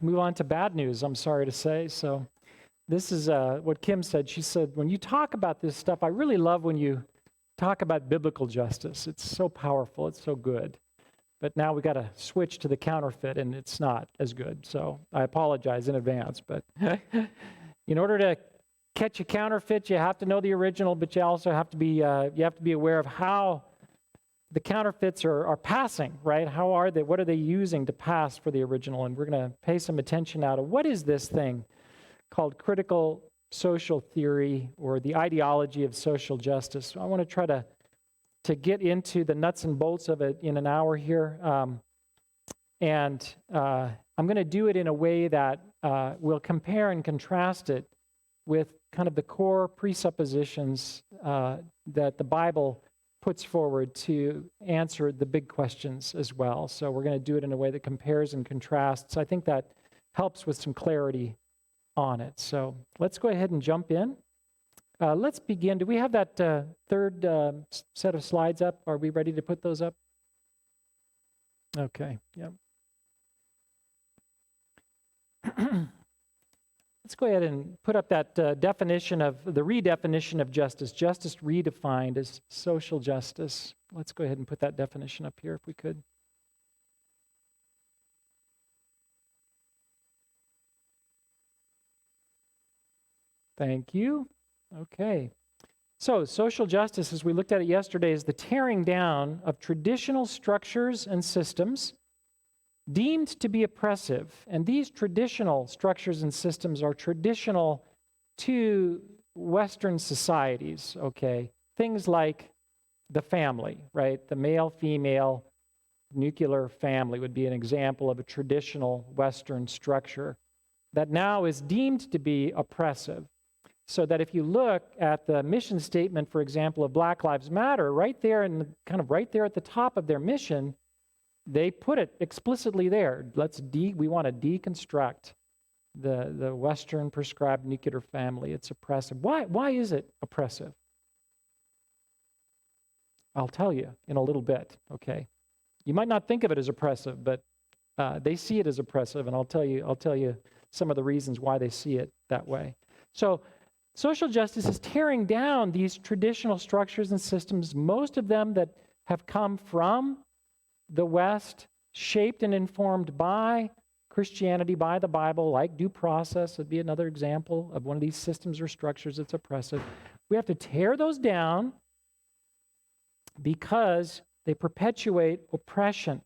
move on to bad news, I'm sorry to say. So this is what Kim said. She said, when you talk about this stuff, I really love when you talk about biblical justice. It's so powerful. It's so good. But now we got to switch to the counterfeit, and it's not as good. So I apologize in advance. But in order to catch a counterfeit, you have to know the original, but you also have to be aware of how the counterfeits are passing, right? How are they? What are they using to pass for the original? And we're going to pay some attention now to what is this thing called critical social theory, or the ideology of social justice. I want to try to get into the nuts and bolts of it in an hour here. And I'm going to do it in a way that will compare and contrast it with kind of the core presuppositions that the Bible puts forward to answer the big questions as well. So we're going to do it in a way that compares and contrasts. I think that helps with some clarity on it. So let's go ahead and jump in. Let's begin. Do we have that third set of slides up? Are we ready to put those up? Okay, yep. Let's go ahead and put up that redefinition of justice. Justice redefined as social justice. Let's go ahead and put that definition up here if we could. Thank you. Okay. So social justice, as we looked at it yesterday, is the tearing down of traditional structures and systems deemed to be oppressive. And these traditional structures and systems are traditional to Western societies, okay? Things like the family, right? The male-female nuclear family would be an example of a traditional Western structure that now is deemed to be oppressive. So that if you look at the mission statement, for example, of Black Lives Matter, right there and kind of right there at the top of their mission, they put it explicitly there. We want to deconstruct the Western prescribed nuclear family. It's oppressive. Why is it oppressive? I'll tell you in a little bit, okay? You might not think of it as oppressive, but they see it as oppressive, and I'll tell you some of the reasons why they see it that way. So social justice is tearing down these traditional structures and systems, most of them that have come from the West, shaped and informed by Christianity, by the Bible, like due process would be another example of one of these systems or structures that's oppressive. We have to tear those down because they perpetuate oppression,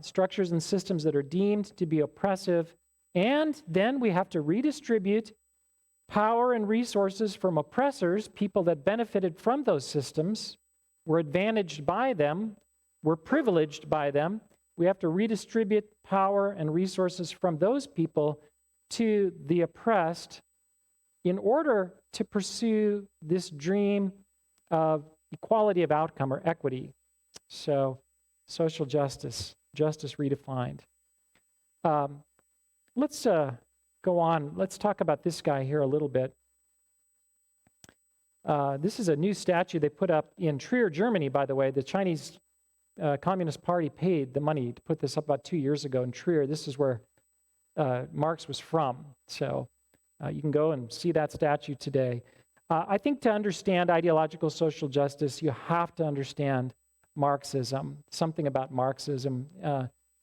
structures and systems that are deemed to be oppressive, and then we have to redistribute power and resources from oppressors, people that benefited from those systems, were advantaged by them, were privileged by them. We have to redistribute power and resources from those people to the oppressed in order to pursue this dream of equality of outcome or equity. So, social justice redefined. Let's go on. Let's talk about this guy here a little bit. This is a new statue they put up in Trier, Germany, by the way. The Chinese Communist Party paid the money to put this up about 2 years ago in Trier. This is where Marx was from. So you can go and see that statue today. I think to understand ideological social justice, you have to understand Marxism, something about Marxism.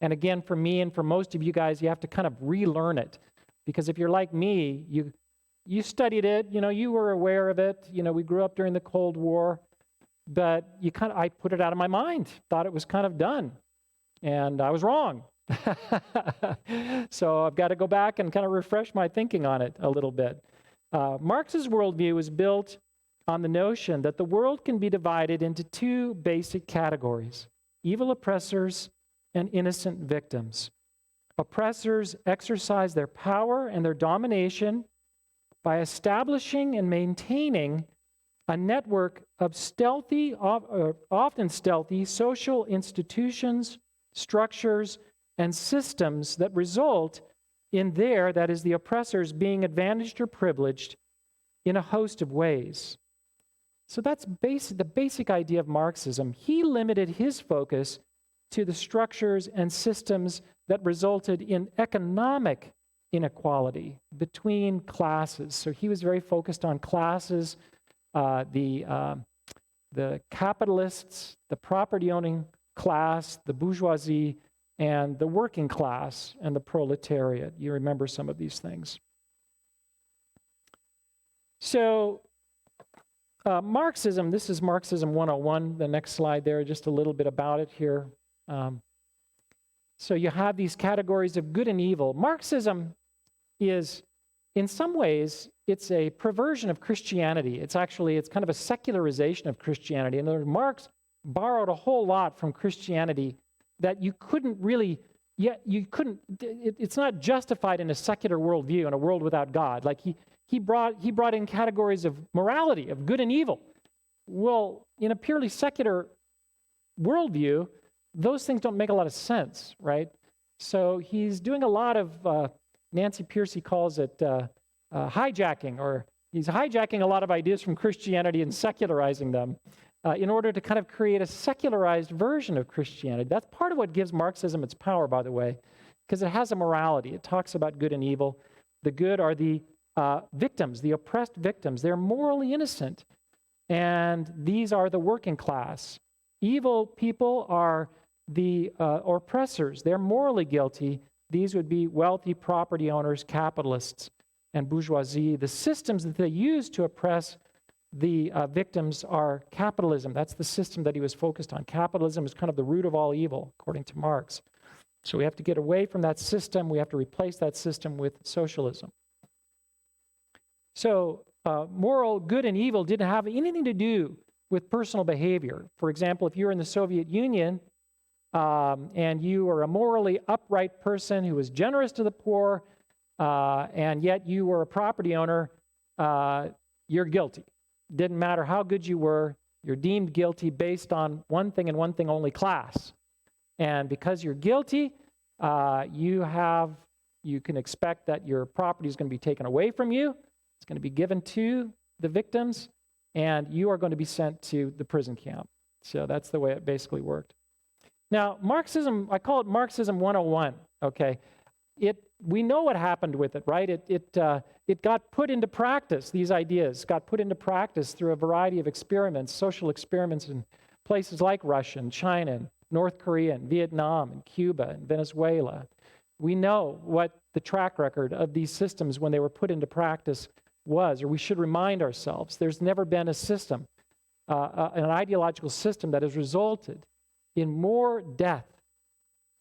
And again, for me and for most of you guys, you have to kind of relearn it. Because if you're like me, you studied it, you were aware of it. We grew up during the Cold War. But I put it out of my mind, thought it was kind of done. And I was wrong. So I've got to go back and kind of refresh my thinking on it a little bit. Marx's worldview is built on the notion that the world can be divided into two basic categories: evil oppressors and innocent victims. Oppressors exercise their power and their domination by establishing and maintaining a network of often stealthy social institutions, structures, and systems that result in that is the oppressors, being advantaged or privileged in a host of ways. So that's the basic idea of Marxism. He limited his focus to the structures and systems that resulted in economic inequality between classes. So he was very focused on classes, the capitalists, the property-owning class, the bourgeoisie, and the working class and the proletariat. You remember some of these things. So Marxism, this is Marxism 101, the next slide there, just a little bit about it here. So you have these categories of good and evil. Marxism is, in some ways, it's a perversion of Christianity. It's kind of a secularization of Christianity. In other words, Marx borrowed a whole lot from Christianity that you couldn't really, it's not justified in a secular worldview, in a world without God. Like he brought in categories of morality, of good and evil. Well, in a purely secular worldview, those things don't make a lot of sense, right? So he's doing a lot of, Nancy Pearcey calls it hijacking, or he's hijacking a lot of ideas from Christianity and secularizing them in order to kind of create a secularized version of Christianity. That's part of what gives Marxism its power, by the way, because it has a morality. It talks about good and evil. The good are the victims, the oppressed victims. They're morally innocent, and these are the working class. Evil people are the oppressors. They're morally guilty. These would be wealthy property owners, capitalists, and bourgeoisie. The systems that they use to oppress the victims are capitalism. That's the system that he was focused on. Capitalism is kind of the root of all evil, according to Marx. So we have to get away from that system. We have to replace that system with socialism. So moral good and evil didn't have anything to do with personal behavior. For example, if you were in the Soviet Union and you were a morally upright person who was generous to the poor, and yet you were a property owner, you're guilty. Didn't matter how good you were, you're deemed guilty based on one thing and one thing only, class. And because you're guilty, you can expect that your property is going to be taken away from you. It's going to be given to the victims, and you are going to be sent to the prison camp. So that's the way it basically worked. Now, Marxism, I call it Marxism 101, okay? We know what happened with it, right? It got put into practice, these ideas got put into practice through a variety of experiments, social experiments in places like Russia and China and North Korea and Vietnam and Cuba and Venezuela. We know what the track record of these systems when they were put into practice was, or we should remind ourselves. There's never been a system, an ideological system that has resulted in more death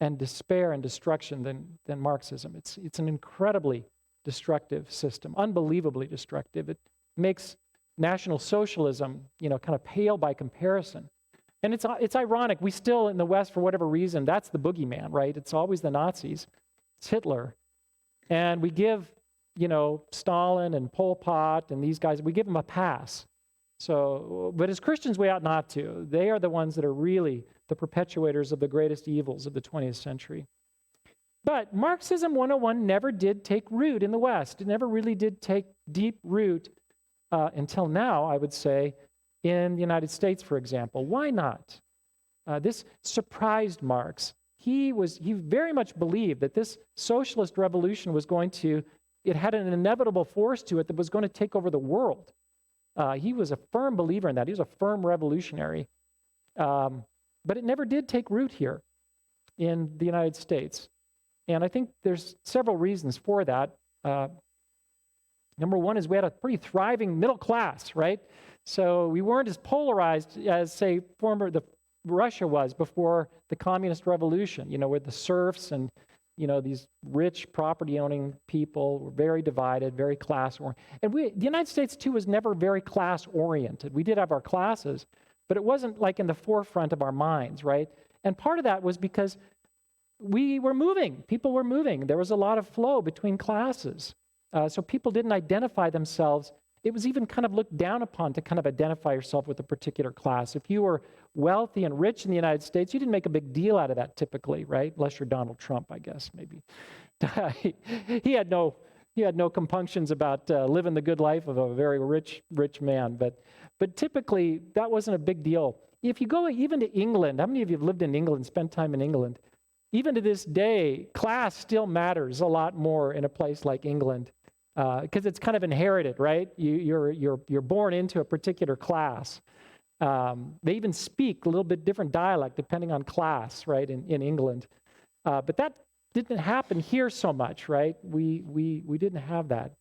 and despair and destruction than Marxism. It's an incredibly destructive system, unbelievably destructive. It makes National Socialism, kind of pale by comparison. And it's ironic. We still, in the West, for whatever reason, that's the boogeyman, right? It's always the Nazis. It's Hitler. And we give, Stalin and Pol Pot and these guys, we give them a pass. So, but as Christians, we ought not to. They are the ones that are really the perpetuators of the greatest evils of the 20th century. But Marxism 101 never did take root in the West. It never really did take deep root until now, I would say, in the United States, for example. Why not? This surprised Marx. He very much believed that this socialist revolution it had an inevitable force to it that was going to take over the world. He was a firm believer in that. He was a firm revolutionary. But it never did take root here in the United States. And I think there's several reasons for that. Number one is we had a pretty thriving middle class, right? So we weren't as polarized as, say, Russia was before the communist revolution, with the serfs and, these rich property-owning people were very divided, very class-oriented. And the United States, too, was never very class-oriented. We did have our classes, but it wasn't like in the forefront of our minds, right? And part of that was because we were moving. People were moving. There was a lot of flow between classes. So people didn't identify themselves. It was even kind of looked down upon to kind of identify yourself with a particular class. If you were wealthy and rich in the United States, you didn't make a big deal out of that typically, right? Unless you're Donald Trump, I guess, maybe. He had no compunctions about living the good life of a very rich man. But typically, that wasn't a big deal. If you go even to England, how many of you have lived in England, spent time in England? even to this day, class still matters a lot more in a place like England because it's kind of inherited, right? You're born into a particular class. They even speak a little bit different dialect depending on class, right? In England, but that didn't happen here so much, right? We didn't have that.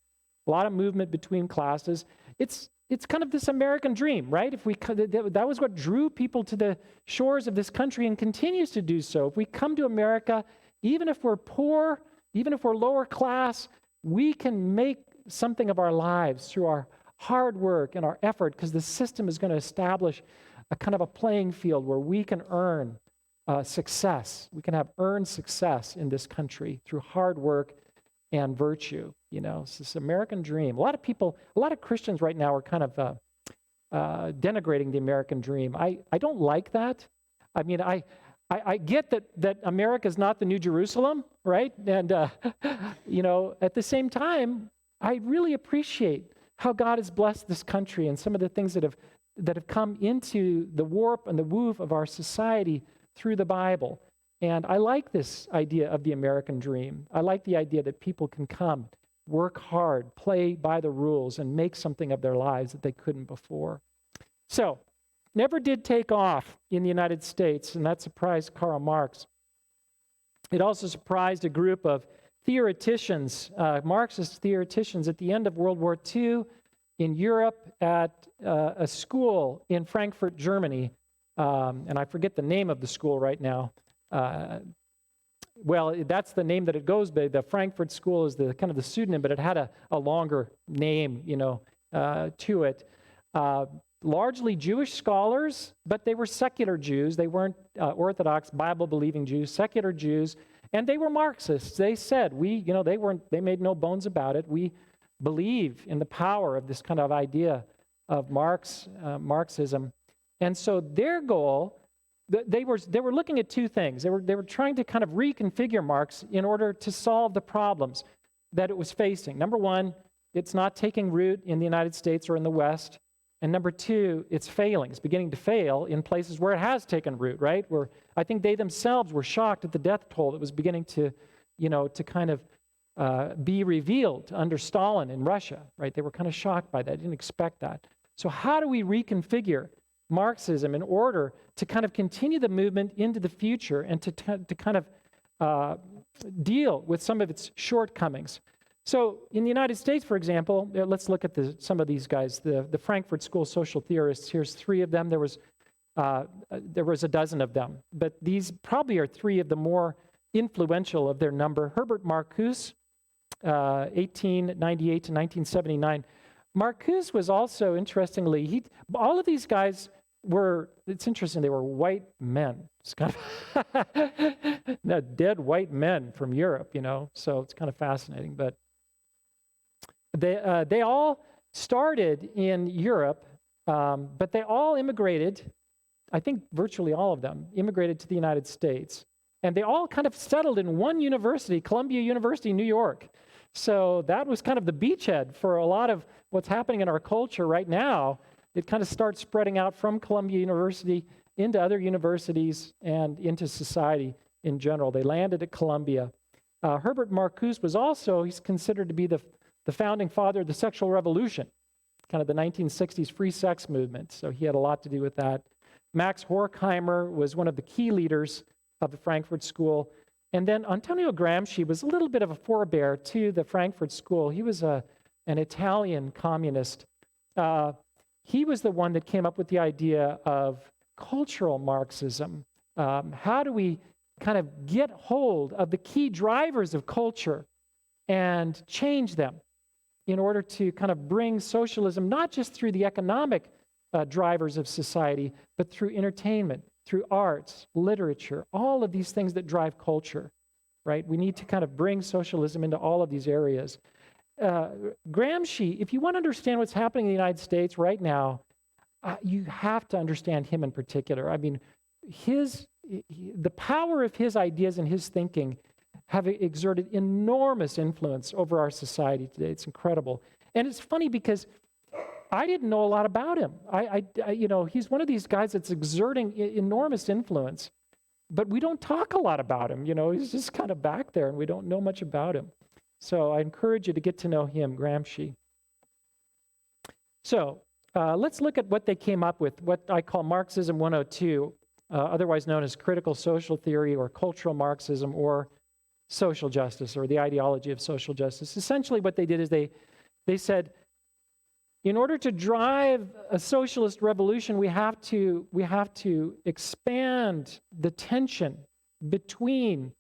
A lot of movement between classes. It's kind of this American dream, right? That was what drew people to the shores of this country and continues to do so. If we come to America, even if we're poor, even if we're lower class, we can make something of our lives through our hard work and our effort, because the system is going to establish a kind of a playing field where we can earn success. We can have earned success in this country through hard work and virtue. It's this American dream. A lot of Christians right now are kind of denigrating the American dream. I don't like that. I mean, I get that America is not the New Jerusalem, right? And, at the same time, I really appreciate how God has blessed this country and some of the things that have come into the warp and the woof of our society through the Bible. And I like this idea of the American dream. I like the idea that people can come, work hard, play by the rules, and make something of their lives that they couldn't before. So, never did take off in the United States, and that surprised Karl Marx. It also surprised a group of theoreticians, Marxist theoreticians, at the end of World War II in Europe at a school in Frankfurt, Germany. And I forget the name of the school right now. Well, that's the name that it goes by. The Frankfurt School is the kind of the pseudonym, but it had a longer name, to it. Largely Jewish scholars, but they were secular Jews. They weren't Orthodox Bible-believing Jews, secular Jews, and they were Marxists. They said, they made no bones about it. We believe in the power of this kind of idea of Marxism. And so their goal, they were looking at two things. They were trying to kind of reconfigure Marx in order to solve the problems that it was facing. Number one, it's not taking root in the United States or in the West. And number two, it's failing. It's beginning to fail in places where it has taken root, right? Where I think they themselves were shocked at the death toll that was beginning to kind of be revealed under Stalin in Russia, right? They were kind of shocked by that. Didn't expect that. So how do we reconfigure Marxism in order to kind of continue the movement into the future and to kind of deal with some of its shortcomings? So in the United States, for example, let's look at some of these guys, the Frankfurt School social theorists. Here's three of them. There was a dozen of them, but these probably are three of the more influential of their number. Herbert Marcus, 1898 to 1979. Marcuse was also, interestingly, all of these guys it's interesting, they were white men. It's kind of dead white men from Europe, so it's kind of fascinating. But they all started in Europe, but they all immigrated, I think virtually all of them, immigrated to the United States. And they all kind of settled in one university, Columbia University, New York. So that was kind of the beachhead for a lot of what's happening in our culture right now. It kind of starts spreading out from Columbia University into other universities and into society in general. They landed at Columbia. Herbert Marcuse he's considered to be the founding father of the sexual revolution, kind of the 1960s free sex movement. So he had a lot to do with that. Max Horkheimer was one of the key leaders of the Frankfurt School. And then Antonio Gramsci was a little bit of a forebear to the Frankfurt School. He was an Italian communist. He was the one that came up with the idea of cultural Marxism. How do we kind of get hold of the key drivers of culture and change them in order to kind of bring socialism, not just through the economic drivers of society, but through entertainment, through arts, literature, all of these things that drive culture, right? We need to kind of bring socialism into all of these areas. Gramsci, if you want to understand what's happening in the United States right now, you have to understand him in particular. I mean, the power of his ideas and his thinking have exerted enormous influence over our society today. It's incredible. And it's funny because I didn't know a lot about him. He's one of these guys that's exerting enormous influence. but we don't talk a lot about him. He's just kind of back there, and we don't know much about him. So I encourage you to get to know him, Gramsci. So let's look at what they came up with, what I call Marxism 102, otherwise known as critical social theory or cultural Marxism or social justice or the ideology of social justice. Essentially what they did is they said, in order to drive a socialist revolution, we have to expand the tension between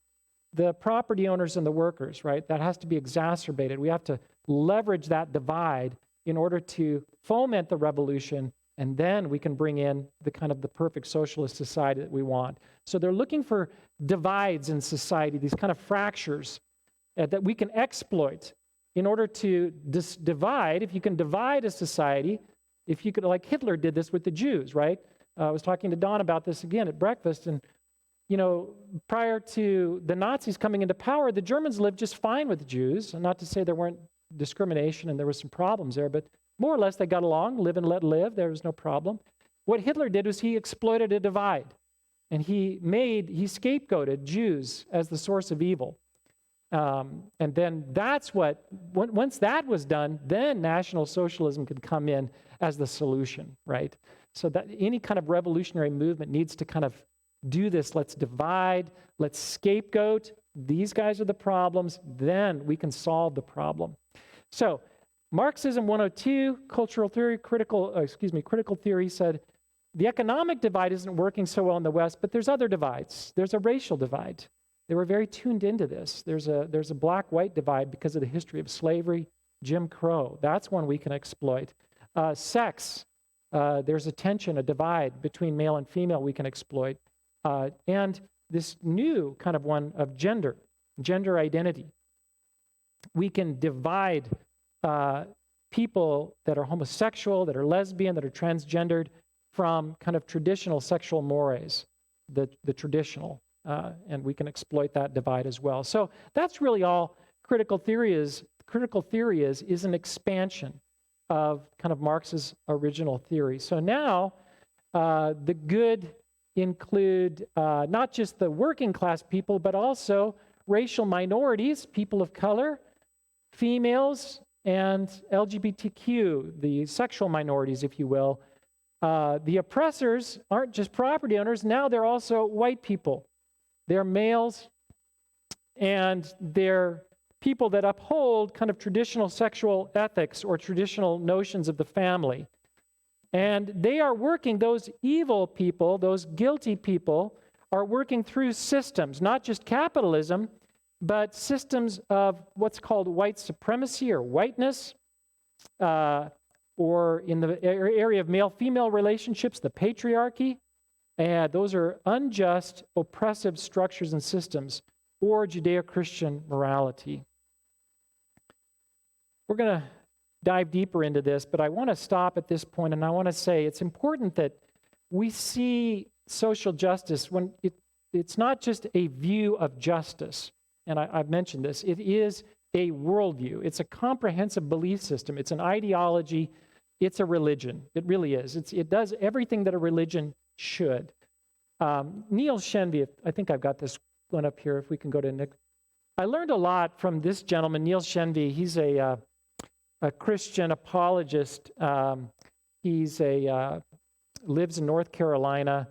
the property owners and the workers, right? That has to be exacerbated. We have to leverage that divide in order to foment the revolution, and then we can bring in the perfect socialist society that we want. So they're looking for divides in society, these kind of fractures that we can exploit in order to divide. If you can divide a society, if you could, like Hitler did this with the Jews, right? I was talking to Don about this again at breakfast, and prior to the Nazis coming into power, the Germans lived just fine with the Jews. And not to say there weren't discrimination and there was some problems there, but more or less they got along, live and let live. There was no problem. What Hitler did was he exploited a divide, and he scapegoated Jews as the source of evil. And then once that was done, then National Socialism could come in as the solution, right? So that any kind of revolutionary movement needs to kind of do this. Let's divide, let's scapegoat. These guys are the problems. Then we can solve the problem. So Marxism 102, cultural theory, critical theory said, the economic divide isn't working so well in the West, but there's other divides. There's a racial divide. They were very tuned into this. There's a black-white divide because of the history of slavery, Jim Crow. That's one we can exploit. Sex, there's a tension, a divide between male and female we can exploit. And this new kind of one of gender identity. We can divide people that are homosexual, that are lesbian, that are transgendered from kind of traditional sexual mores, the traditional. And we can exploit that divide as well. So that's really all critical theory is. Critical theory is an expansion of kind of Marx's original theory. So now the good include not just the working class people, but also racial minorities, people of color, females, and LGBTQ, the sexual minorities, if you will. The oppressors aren't just property owners. Now they're also white people. They're males, and they're people that uphold kind of traditional sexual ethics or traditional notions of the family. And they are working, those evil people, those guilty people, are working through systems, not just capitalism, but systems of what's called white supremacy or whiteness, or in the area of male-female relationships, the patriarchy. And those are unjust, oppressive structures and systems, or Judeo-Christian morality. We're going to dive deeper into this, but I want to stop at this point, and I want to say it's important that we see social justice when it's not just a view of justice, and I've mentioned this. It is a worldview. It's a comprehensive belief system. It's an ideology. It's a religion. It really is. It does everything that a religion should. Neil Shendy, I think I've got this one up here, if we can go to Nick. I learned a lot from this gentleman, Neil Shendy. He's a Christian apologist. He's lives in North Carolina,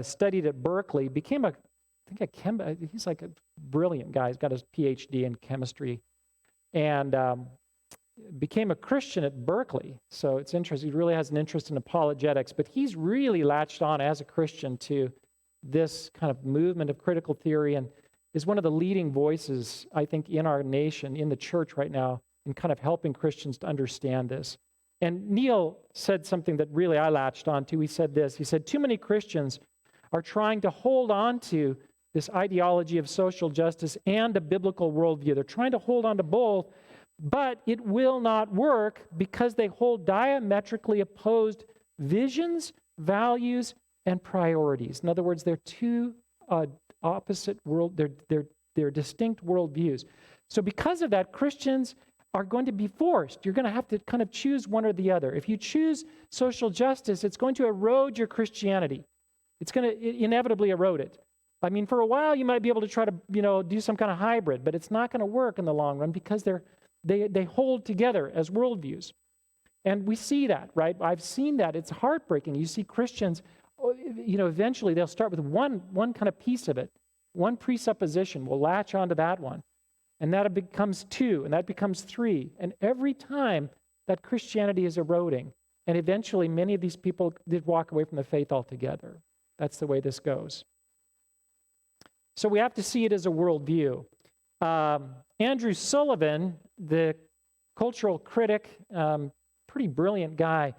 studied at Berkeley, became he's like a brilliant guy. He's got his PhD in chemistry, and became a Christian at Berkeley. So it's interesting. He really has an interest in apologetics, but he's really latched on as a Christian to this kind of movement of critical theory and is one of the leading voices, I think, in our nation, in the church right now, in kind of helping Christians to understand this. And Neil said something that really I latched on to. He said this. He said, too many Christians are trying to hold on to this ideology of social justice and a biblical worldview. They're trying to hold on to both, but it will not work because they hold diametrically opposed visions, values, and priorities. In other words, they're two opposite they're distinct worldviews. So because of that, Christians are going to be forced. You're going to have to kind of choose one or the other. If you choose social justice, it's going to erode your Christianity. It's going to inevitably erode it. I mean, for a while you might be able to try to, do some kind of hybrid, but it's not going to work in the long run because they hold together as worldviews. And we see that, right? I've seen that. It's heartbreaking. You see Christians, eventually they'll start with one kind of piece of it. One presupposition will latch onto that one. And that becomes two, and that becomes three. And every time that Christianity is eroding, and eventually many of these people did walk away from the faith altogether. That's the way this goes. So we have to see it as a worldview. Andrew Sullivan, the cultural critic, pretty brilliant guy.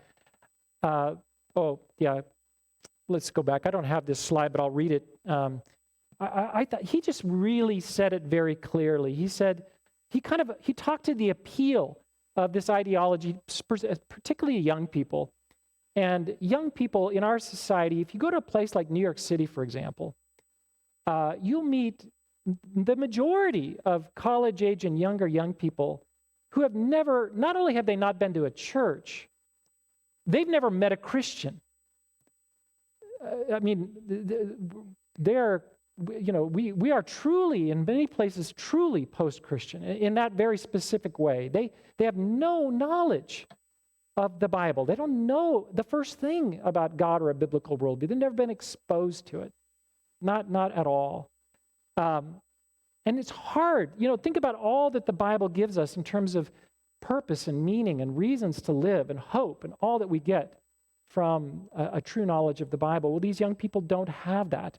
Let's go back. I don't have this slide, but I'll read it. I thought he just really said it very clearly. He said, he talked to the appeal of this ideology, particularly young people. And young people in our society, if you go to a place like New York City, for example, you'll meet the majority of college-age and younger young people who have never, not only have they not been to a church, they've never met a Christian. We are truly, in many places, truly post-Christian in that very specific way. They have no knowledge of the Bible. They don't know the first thing about God or a biblical worldview. They've never been exposed to it. Not at all. And it's hard. Think about all that the Bible gives us in terms of purpose and meaning and reasons to live and hope and all that we get from a true knowledge of the Bible. Well, these young people don't have that.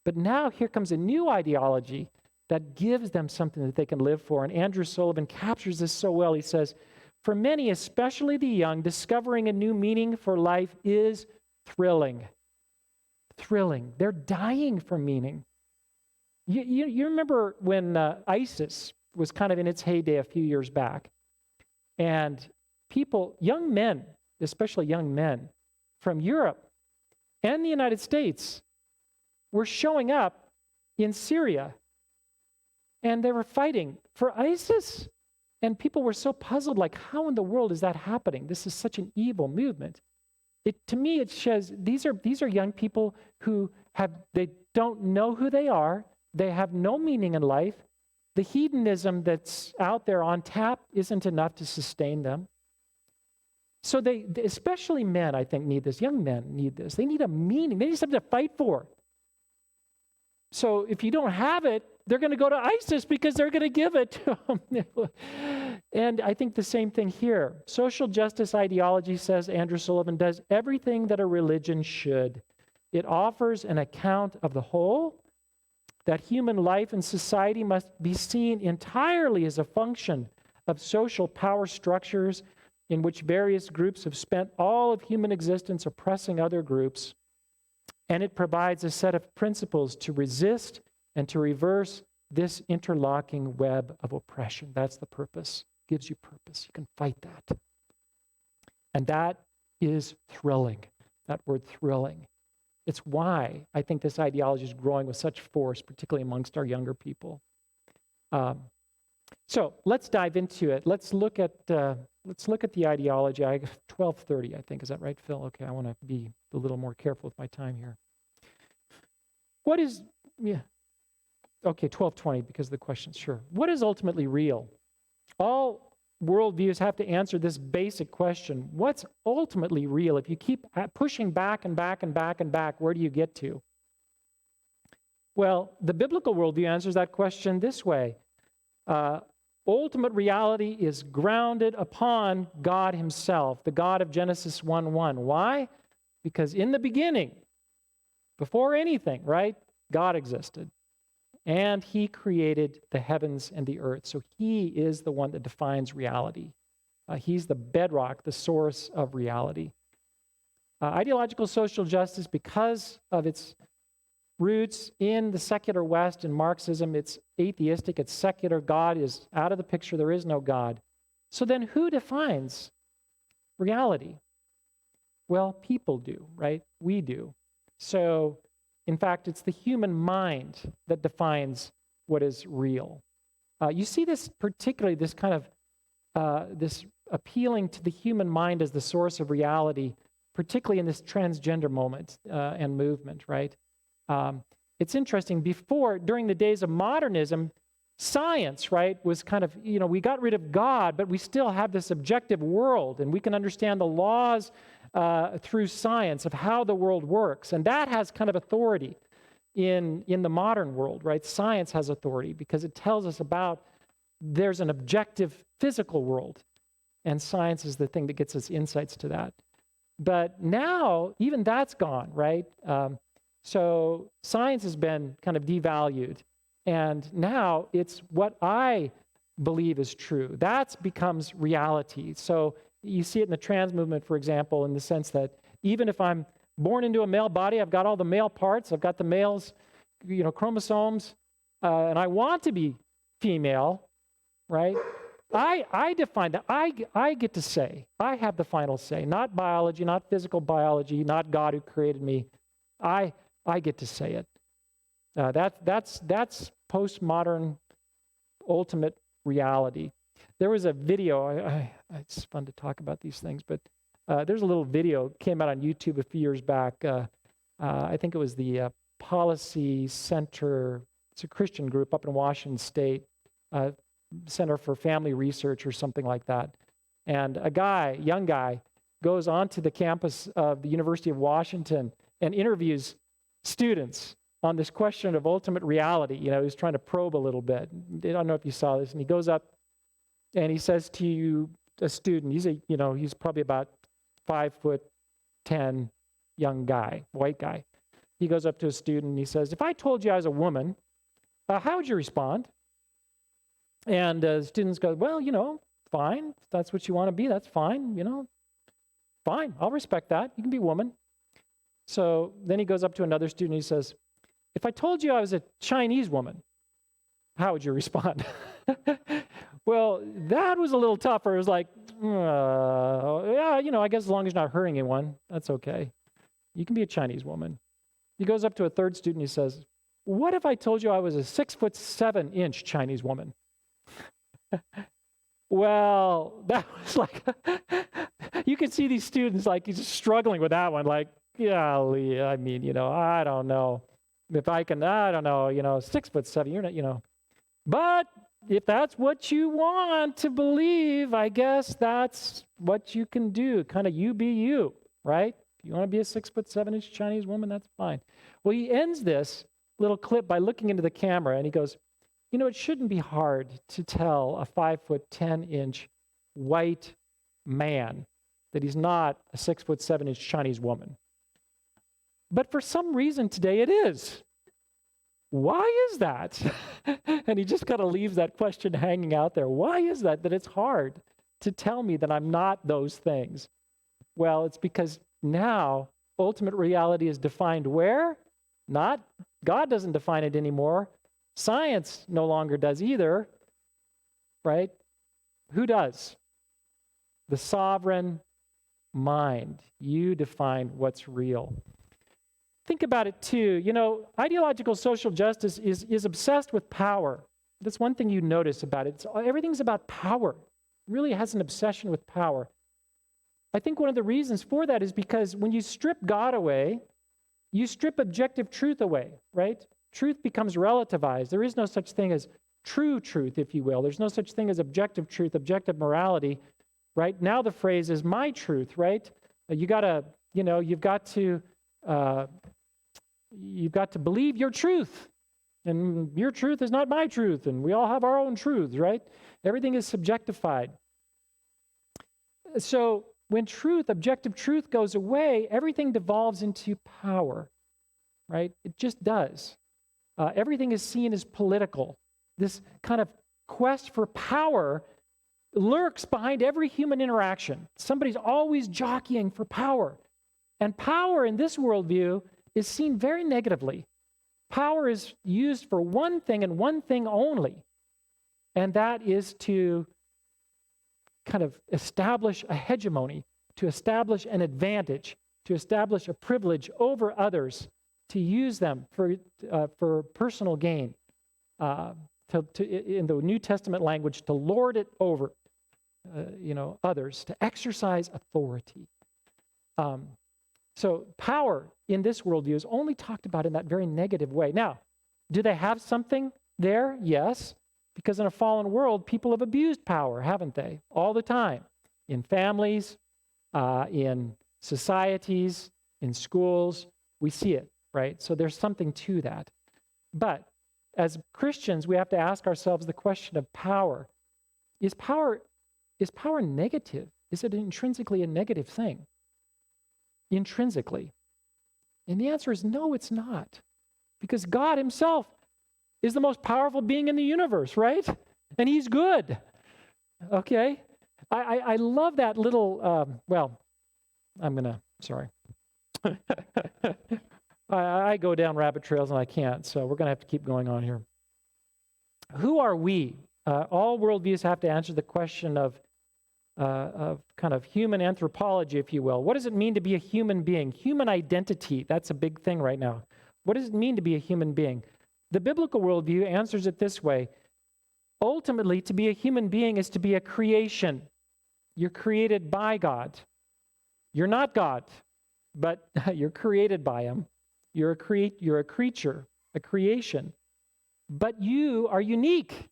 But now here comes a new ideology that gives them something that they can live for. And Andrew Sullivan captures this so well. He says, for many, especially the young, discovering a new meaning for life is thrilling. Thrilling. They're dying for meaning. You remember when ISIS was kind of in its heyday a few years back, and people, young men, especially young men from Europe and the United States, were showing up in Syria, and they were fighting for ISIS. And people were so puzzled, like, how in the world is that happening? This is such an evil movement. To me, it shows these are young people who they don't know who they are. They have no meaning in life. The hedonism that's out there on tap isn't enough to sustain them. So they, especially men, I think, need this. Young men need this. They need a meaning. They need something to fight for. So if you don't have it, they're going to go to ISIS because they're going to give it to them. And I think the same thing here. Social justice ideology, says Andrew Sullivan, does everything that a religion should. It offers an account of the whole, that human life and society must be seen entirely as a function of social power structures in which various groups have spent all of human existence oppressing other groups. And it provides a set of principles to resist and to reverse this interlocking web of oppression. That's the purpose. It gives you purpose. You can fight that. And that is thrilling. That word thrilling. It's why I think this ideology is growing with such force, particularly amongst our younger people. So let's dive into it. Let's look at the ideology. 12:30, I think. Is that right, Phil? Okay, I want to be a little more careful with my time here. Okay, 12:20 because of the question. Sure. What is ultimately real? All worldviews have to answer this basic question. What's ultimately real? If you keep pushing back and back and back and back, where do you get to? Well, the biblical worldview answers that question this way. Ultimate reality is grounded upon God himself, the God of Genesis 1:1. Why? Because in the beginning, before anything, right, God existed. And he created the heavens and the earth. So he is the one that defines reality. He's the bedrock, the source of reality. Ideological social justice, because of its roots in the secular West and Marxism, it's atheistic, it's secular. God is out of the picture. There is no God. So then who defines reality? Well, people do, right? We do. So, in fact, it's the human mind that defines what is real. You see this particularly, this kind of, this appealing to the human mind as the source of reality, particularly in this transgender moment and movement, right? It's interesting, during the days of modernism, science, right, was kind of, we got rid of God, but we still have this objective world, and we can understand the laws through science of how the world works. And that has kind of authority in the modern world, right? Science has authority because it tells us there's an objective physical world, and science is the thing that gets us insights to that. But now, even that's gone, right? So science has been kind of devalued. And now it's what I believe is true. That becomes reality. So you see it in the trans movement, for example, in the sense that even if I'm born into a male body, I've got all the male parts, I've got the male's, chromosomes, and I want to be female, right? I define that. I get to say, I have the final say, not biology, not physical biology, not God who created me. I get to say it. That's postmodern ultimate reality. There was a video, it's fun to talk about these things, but there's a little video, came out on YouTube a few years back. I think it was the Policy Center, it's a Christian group up in Washington State, Center for Family Research or something like that. And a young guy, goes onto the campus of the University of Washington and interviews students on this question of ultimate reality. He's trying to probe a little bit. I don't know if you saw this. And he goes up and he says to a student, he's probably about 5'10" young guy, white guy. He goes up to a student and he says, if I told you I was a woman, how would you respond? And students go, well, fine. If that's what you want to be, that's fine. Fine, I'll respect that. You can be a woman. So then he goes up to another student and he says, if I told you I was a Chinese woman, how would you respond? Well, that was a little tougher. It was like, I guess as long as you're not hurting anyone, that's okay. You can be a Chinese woman. He goes up to a third student and he says, what if I told you I was a 6'7" Chinese woman? Well, that was like, you could see these students like he's just struggling with that one. Like, golly, I don't know. If I can, I don't know, 6'7", you're not, But if that's what you want to believe, I guess that's what you can do. Kind of you be you, right? If you want to be a 6'7" Chinese woman, that's fine. Well, he ends this little clip by looking into the camera and he goes, it shouldn't be hard to tell a 5'10" white man that he's not a 6'7" Chinese woman. But for some reason today it is. Why is that? And he just kind of leaves that question hanging out there. Why is that it's hard to tell me that I'm not those things? Well, it's because now ultimate reality is defined where? Not, God doesn't define it anymore. Science no longer does either, right? Who does? The sovereign mind. You define what's real. Think about it too. Ideological social justice is obsessed with power. That's one thing you notice about it. Everything's about power. It really has an obsession with power. I think one of the reasons for that is because when you strip God away, you strip objective truth away, right? Truth becomes relativized. There is no such thing as true truth, if you will. There's no such thing as objective truth, objective morality, right? Now the phrase is my truth, right? You've got to believe your truth, and your truth is not my truth, and we all have our own truths, right? Everything is subjectified. So when objective truth goes away, everything devolves into power, right? It just does. Everything is seen as political. This kind of quest for power lurks behind every human interaction. Somebody's always jockeying for power. And power in this worldview is seen very negatively. Power is used for one thing and one thing only, and that is to kind of establish a hegemony, to establish an advantage, to establish a privilege over others, to use them for personal gain, in the New Testament language, to lord it over others, to exercise authority. So power in this worldview is only talked about in that very negative way. Now, do they have something there? Yes, because in a fallen world, people have abused power, haven't they? All the time. In families, in societies, in schools, we see it, right? So there's something to that. But as Christians, we have to ask ourselves the question of power. Is power negative? Is it intrinsically a negative thing? Intrinsically. And the answer is no, it's not. Because God himself is the most powerful being in the universe, right? And he's good. Okay? I love that little, sorry. I go down rabbit trails and I can't, so we're going to have to keep going on here. Who are we? All worldviews have to answer the question of kind of human anthropology, if you will. What does it mean to be a human being? Human identity, that's a big thing right now. What does it mean to be a human being? The biblical worldview answers it this way. Ultimately, to be a human being is to be a creation. You're created by God. You're not God, but you're created by him. You're a creature, a creation. But you are unique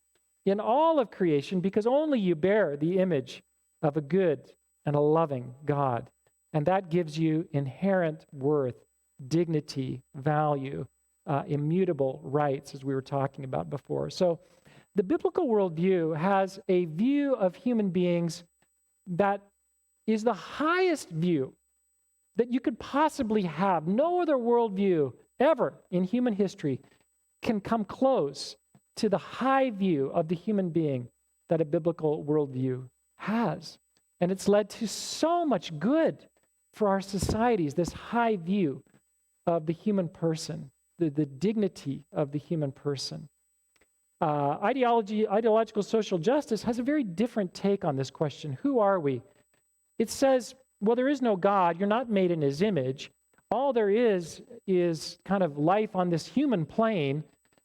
in all of creation because only you bear the image of a good and a loving God. And that gives you inherent worth, dignity, value, immutable rights, as we were talking about before. So the biblical worldview has a view of human beings that is the highest view that you could possibly have. No other worldview ever in human history can come close to the high view of the human being that a biblical worldview has. And it's led to so much good for our societies, this high view of the human person, the dignity of the human person. Ideological social justice has a very different take on this question. Who are we? It says, well, there is no God. You're not made in his image. All there is kind of life on this human plane.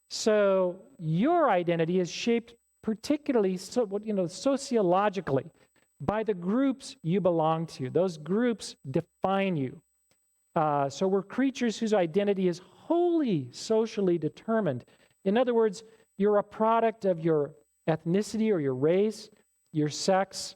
So your identity is shaped particularly sociologically by the groups you belong to. Those groups define you. So we're creatures whose identity is wholly socially determined. In other words, you're a product of your ethnicity or your race, your sex,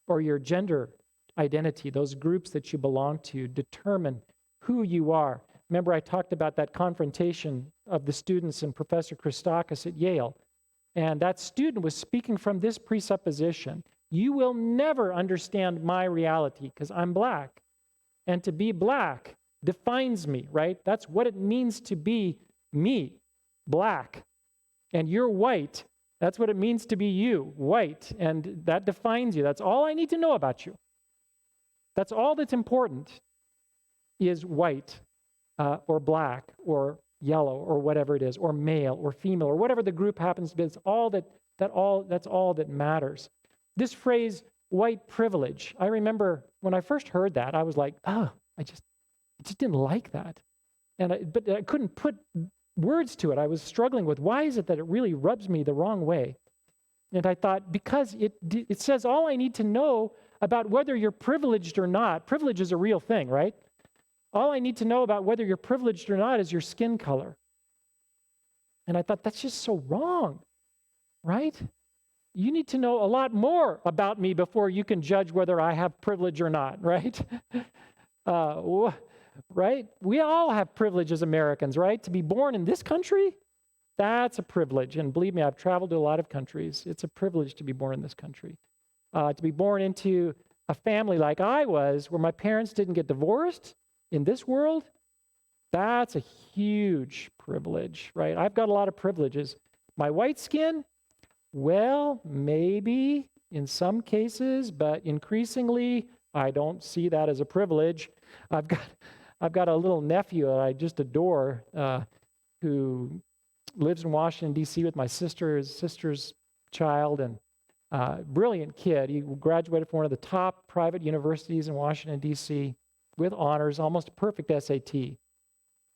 or your gender identity. Those groups that you belong to determine who you are. Remember, I talked about that confrontation of the students and Professor Christakis at Yale. And that student was speaking from this presupposition. You will never understand my reality because I'm black. And to be black defines me, right? That's what it means to be me, black. And you're white. That's what it means to be you, white. And that defines you. That's all I need to know about you. That's all that's important is white or black or yellow or whatever it is, or male or female or whatever the group happens to be. It's all that's all that matters. This phrase, white privilege, I remember when I first heard that, I was like, I just didn't like that. But I couldn't put words to it. I was struggling with, why is it that it really rubs me the wrong way? And I thought, because it says all I need to know about whether you're privileged or not. Privilege is a real thing, right? All I need to know about whether you're privileged or not is your skin color. And I thought, that's just so wrong, right? You need to know a lot more about me before you can judge whether I have privilege or not, right? Right? We all have privilege as Americans, right? To be born in this country, that's a privilege. And believe me, I've traveled to a lot of countries. It's a privilege to be born in this country. To be born into a family like I was, where my parents didn't get divorced in this world, that's a huge privilege, right? I've got a lot of privileges. My white skin, well, maybe in some cases, but increasingly, I don't see that as a privilege. I've got a little nephew that I just adore who lives in Washington, D.C. with my sister's child, and brilliant kid. He graduated from one of the top private universities in Washington, D.C. with honors, almost a perfect SAT,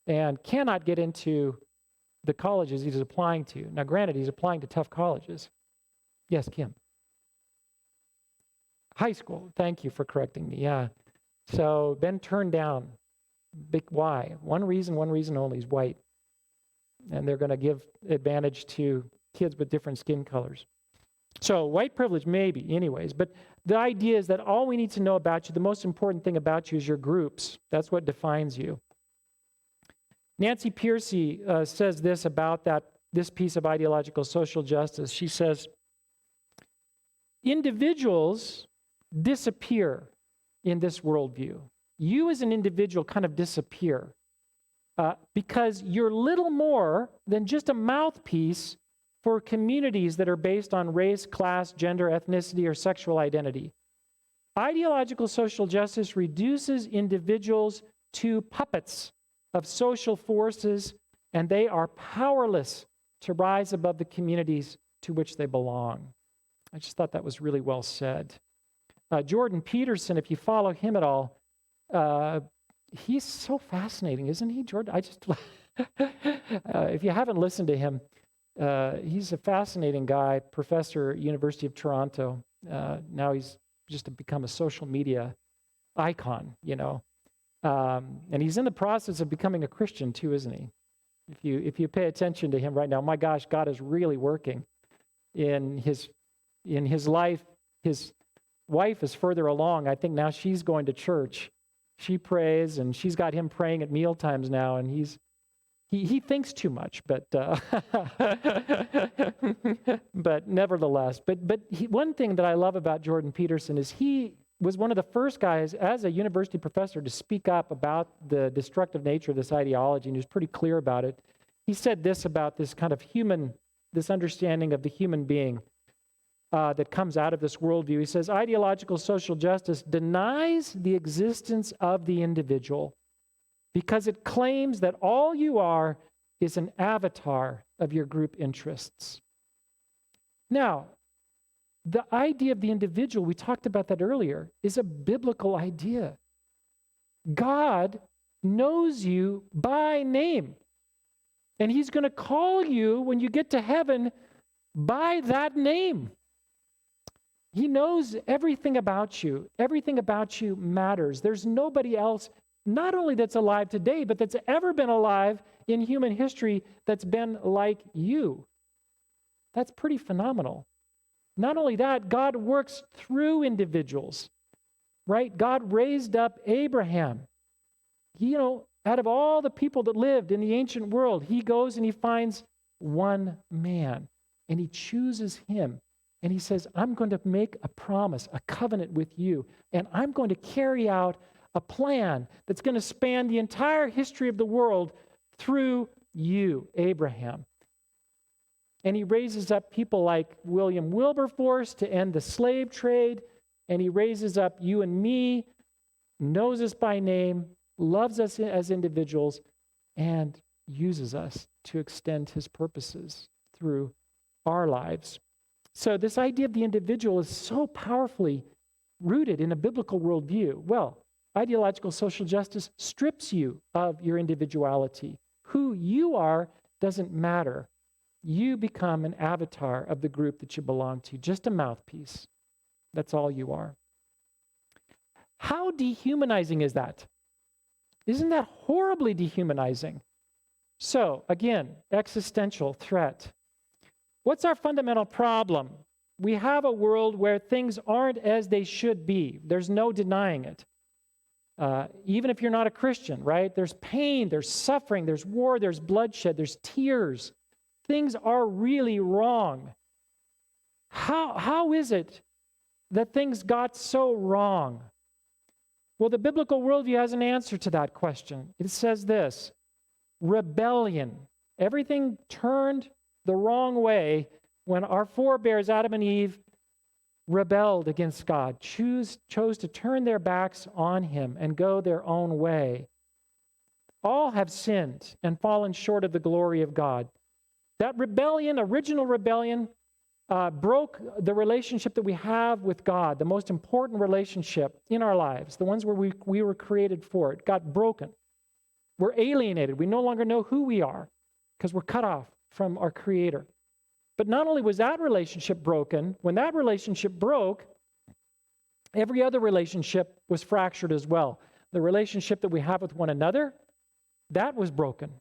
and cannot get into the colleges he's applying to. Now, granted, he's applying to tough colleges. Yes, Kim. High school. Thank you for correcting me. Yeah. So been turned down Why? One reason only is white. And they're going to give advantage to kids with different skin colors. So white privilege, maybe, anyways. But the idea is that all we need to know about you, the most important thing about you is your groups. That's what defines you. Nancy Pearcey says this about this piece of ideological social justice. She says, individuals disappear in this worldview. You as an individual kind of disappear because you're little more than just a mouthpiece for communities that are based on race, class, gender, ethnicity, or sexual identity. Ideological social justice reduces individuals to puppets of social forces, and they are powerless to rise above the communities to which they belong. I just thought that was really well said. Jordan Peterson, if you follow him at all, he's so fascinating, isn't he, Jordan? If you haven't listened to him, he's a fascinating guy, professor at University of Toronto. Now he's just become a social media icon, and he's in the process of becoming a Christian too, isn't he? If you pay attention to him right now, my gosh, God is really working in his life. His wife is further along. I think now she's going to church. She prays, and she's got him praying at meal times now, and he thinks too much, but but nevertheless. One thing that I love about Jordan Peterson is he was one of the first guys as a university professor to speak up about the destructive nature of this ideology, and he was pretty clear about it. He said this about this kind of this understanding of the human being that comes out of this worldview. He says, ideological social justice denies the existence of the individual because it claims that all you are is an avatar of your group interests. Now, the idea of the individual, we talked about that earlier, is a biblical idea. God knows you by name, and he's going to call you when you get to heaven by that name. He knows everything about you. Everything about you matters. There's nobody else, not only that's alive today, but that's ever been alive in human history that's been like you. That's pretty phenomenal. Not only that, God works through individuals, right? God raised up Abraham. Out of all the people that lived in the ancient world, he goes and he finds one man, and he chooses him. And he says, I'm going to make a promise, a covenant with you, and I'm going to carry out a plan that's going to span the entire history of the world through you, Abraham. And he raises up people like William Wilberforce to end the slave trade, and he raises up you and me, knows us by name, loves us as individuals, and uses us to extend his purposes through our lives. So this idea of the individual is so powerfully rooted in a biblical worldview. Well, ideological social justice strips you of your individuality. Who you are doesn't matter. You become an avatar of the group that you belong to, just a mouthpiece. That's all you are. How dehumanizing is that? Isn't that horribly dehumanizing? So, again, existential threat. What's our fundamental problem? We have a world where things aren't as they should be. There's no denying it. Even if you're not a Christian, right? There's pain, there's suffering, there's war, there's bloodshed, there's tears. Things are really wrong. How is it that things got so wrong? Well, the biblical worldview has an answer to that question. It says this: rebellion. Everything turned the wrong way when our forebears, Adam and Eve, rebelled against God, chose to turn their backs on him and go their own way. All have sinned and fallen short of the glory of God. That rebellion, original rebellion, broke the relationship that we have with God, the most important relationship in our lives, the ones where we were created for. It got broken. We're alienated. We no longer know who we are because we're cut off from our Creator. But not only was that relationship broken, when that relationship broke, every other relationship was fractured as well. The relationship that we have with one another, that was broken.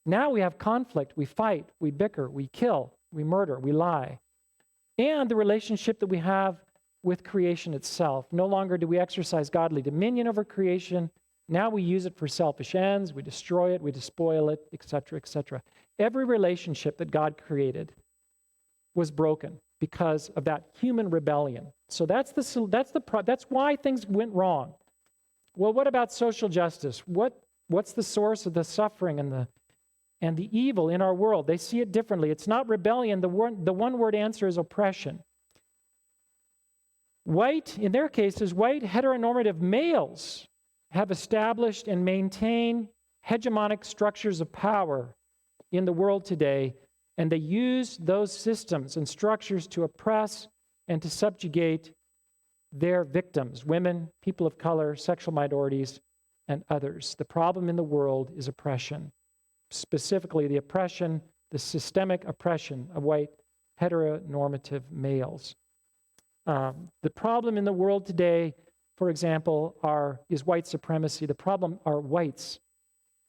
Now we have conflict. We fight, we bicker, we kill, we murder, we lie. And the relationship that we have with creation itself. No longer do we exercise godly dominion over creation. Now we use it for selfish ends. We destroy it, we despoil it, etc., etc. Every relationship that God created was broken because of that human rebellion. So that's why things went wrong. Well, what about social justice? What's the source of the suffering and the evil in our world? They see it differently. It's not rebellion. The one-word answer is oppression. In their cases, white heteronormative males have established and maintain hegemonic structures of power in the world today, and they use those systems and structures to oppress and to subjugate their victims, women, people of color, sexual minorities, and others. The problem in the world is oppression, specifically the systemic oppression of white heteronormative males. The problem in the world today, for example, is white supremacy. The problem are whites.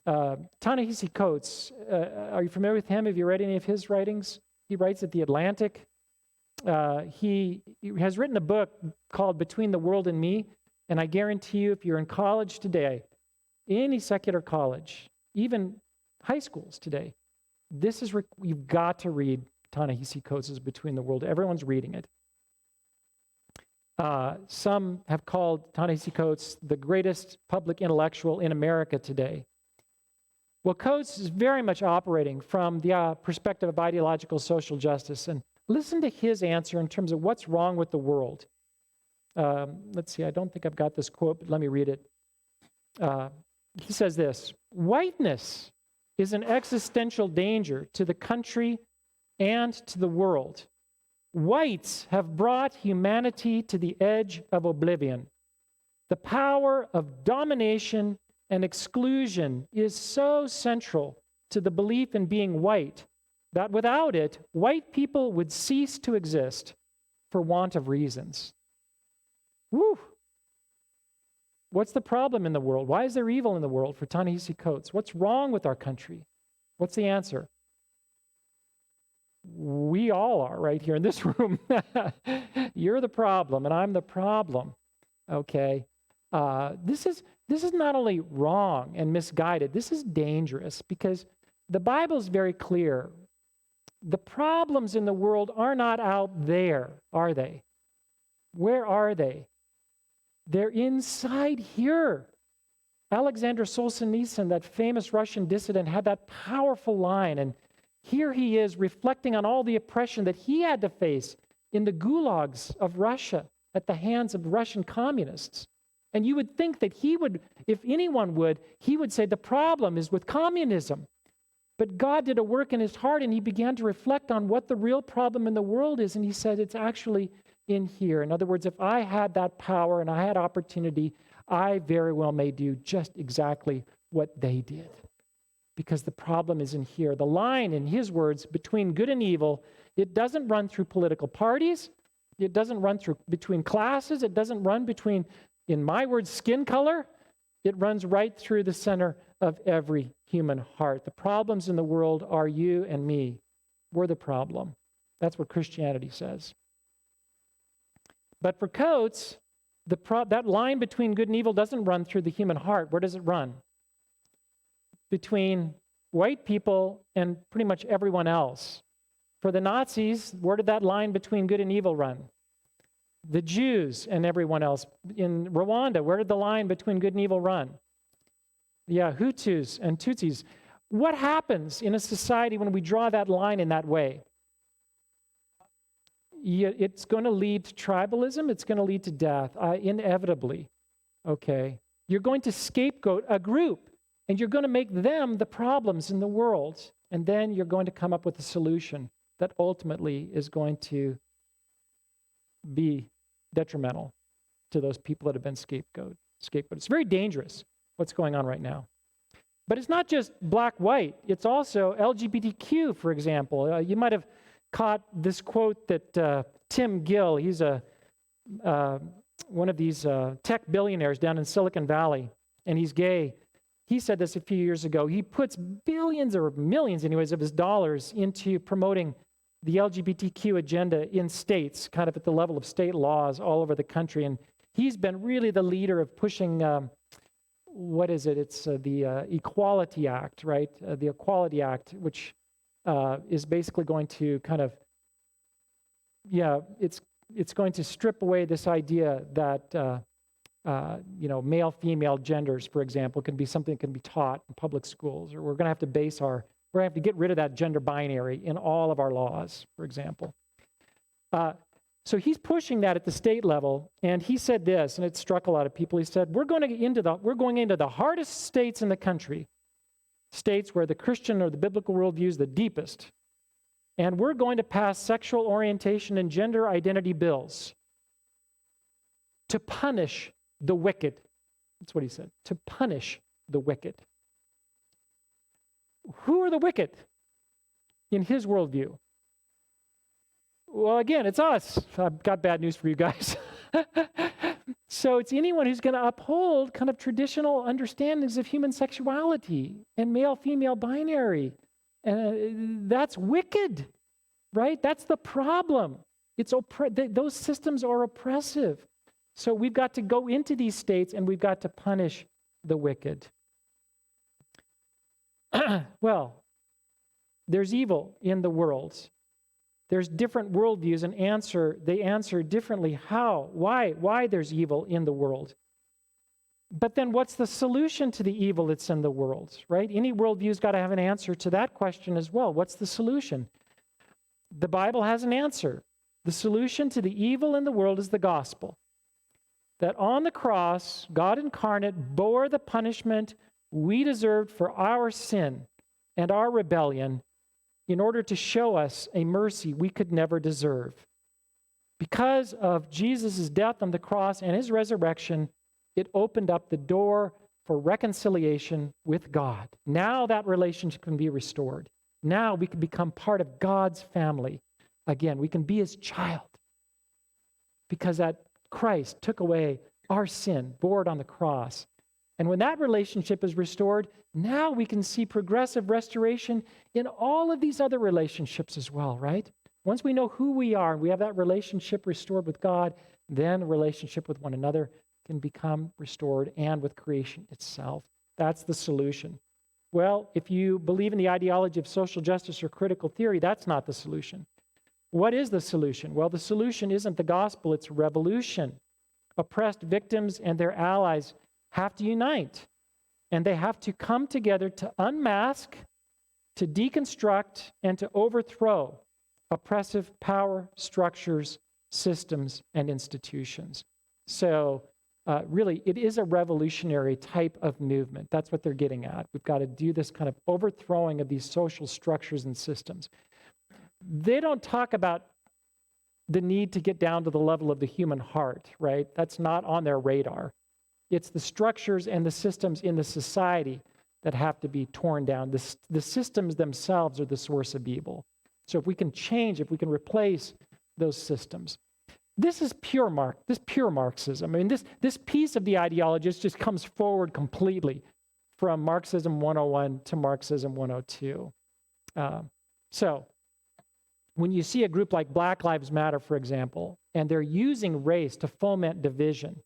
Ta-Nehisi Coates, are you familiar with him? Have you read any of his writings? He writes at The Atlantic. He has written a book called Between the World and Me, and I guarantee you, if you're in college today, any secular college, even high schools today, you've got to read Ta-Nehisi Coates' Between the World. Everyone's reading it. Some have called Ta-Nehisi Coates the greatest public intellectual in America today. Well, Coates is very much operating from the perspective of ideological social justice. And listen to his answer in terms of what's wrong with the world. Let's see, I don't think I've got this quote, but let me read it. He says this: whiteness is an existential danger to the country and to the world. Whites have brought humanity to the edge of oblivion. The power of domination and exclusion is so central to the belief in being white that without it, white people would cease to exist for want of reasons. Woo! What's the problem in the world? Why is there evil in the world for Ta-Nehisi Coates? What's wrong with our country? What's the answer? We all are right here in this room. You're the problem, and I'm the problem. Okay? This is not only wrong and misguided, this is dangerous because the Bible's very clear. The problems in the world are not out there, are they? Where are they? They're inside here. Alexander Solzhenitsyn, that famous Russian dissident, had that powerful line, and here he is reflecting on all the oppression that he had to face in the gulags of Russia at the hands of Russian communists. And you would think that he would, if anyone would, he would say the problem is with communism. But God did a work in his heart, and he began to reflect on what the real problem in the world is, and he said it's actually in here. In other words, if I had that power and I had opportunity, I very well may do just exactly what they did. Because the problem is in here. The line, in his words, between good and evil, it doesn't run through political parties. It doesn't run between classes. It doesn't run between, in my words, skin color. It runs right through the center of every human heart. The problems in the world are you and me. We're the problem. That's what Christianity says. But for Coates, that line between good and evil doesn't run through the human heart. Where does it run? Between white people and pretty much everyone else. For the Nazis, where did that line between good and evil run? The Jews and everyone else. In Rwanda, where did the line between good and evil run? Yeah, Hutus and Tutsis. What happens in a society when we draw that line in that way? It's going to lead to tribalism. It's going to lead to death, inevitably. Okay? You're going to scapegoat a group, and you're going to make them the problems in the world, and then you're going to come up with a solution that ultimately is going to be detrimental to those people that have been scapegoated. It's very dangerous what's going on right now. But it's not just black-white. It's also LGBTQ, for example. You might have caught this quote that Tim Gill, he's one of these tech billionaires down in Silicon Valley, and he's gay. He said this a few years ago. He puts billions or millions, anyways, of his dollars into promoting the LGBTQ agenda in states, kind of at the level of state laws all over the country. And he's been really the leader of pushing, what is it? It's the Equality Act, right? The Equality Act, which is basically going to kind of, it's going to strip away this idea that, male-female genders, for example, can be something that can be taught in public schools, or we're going to have to we're going to have to get rid of that gender binary in all of our laws, for example. So he's pushing that at the state level, and he said this, and it struck a lot of people. He said, we're going into the hardest states in the country, states where the Christian or the biblical worldview is the deepest, and we're going to pass sexual orientation and gender identity bills to punish the wicked. That's what he said, to punish the wicked. Who are the wicked in his worldview? Well, again, it's us. I've got bad news for you guys. So it's anyone who's going to uphold kind of traditional understandings of human sexuality and male-female binary. That's wicked, right? That's the problem. Those systems are oppressive. So we've got to go into these states and we've got to punish the wicked. Well, there's evil in the world. There's different worldviews and they answer differently how, why there's evil in the world. But then what's the solution to the evil that's in the world, right? Any worldview's got to have an answer to that question as well. What's the solution? The Bible has an answer. The solution to the evil in the world is the gospel. That on the cross, God incarnate bore the punishment we deserved for our sin and our rebellion in order to show us a mercy we could never deserve. Because of Jesus' death on the cross and his resurrection, it opened up the door for reconciliation with God. Now that relationship can be restored. Now we can become part of God's family. Again, we can be his child because that Christ took away our sin, bore it on the cross. And when that relationship is restored, now we can see progressive restoration in all of these other relationships as well, right? Once we know who we are and we have that relationship restored with God, then the relationship with one another can become restored and with creation itself. That's the solution. Well, if you believe in the ideology of social justice or critical theory, that's not the solution. What is the solution? Well, the solution isn't the gospel, it's revolution. Oppressed victims and their allies have to unite, and they have to come together to unmask, to deconstruct, and to overthrow oppressive power structures, systems, and institutions. So really, it is a revolutionary type of movement. That's what they're getting at. We've got to do this kind of overthrowing of these social structures and systems. They don't talk about the need to get down to the level of the human heart, right? That's not on their radar. It's the structures and the systems in the society that have to be torn down. The systems themselves are the source of evil. So if we can change, if we can replace those systems. This is pure Marxism. I mean, this piece of the ideology just comes forward completely from Marxism 101 to Marxism 102. So when you see a group like Black Lives Matter, for example, and they're using race to foment division,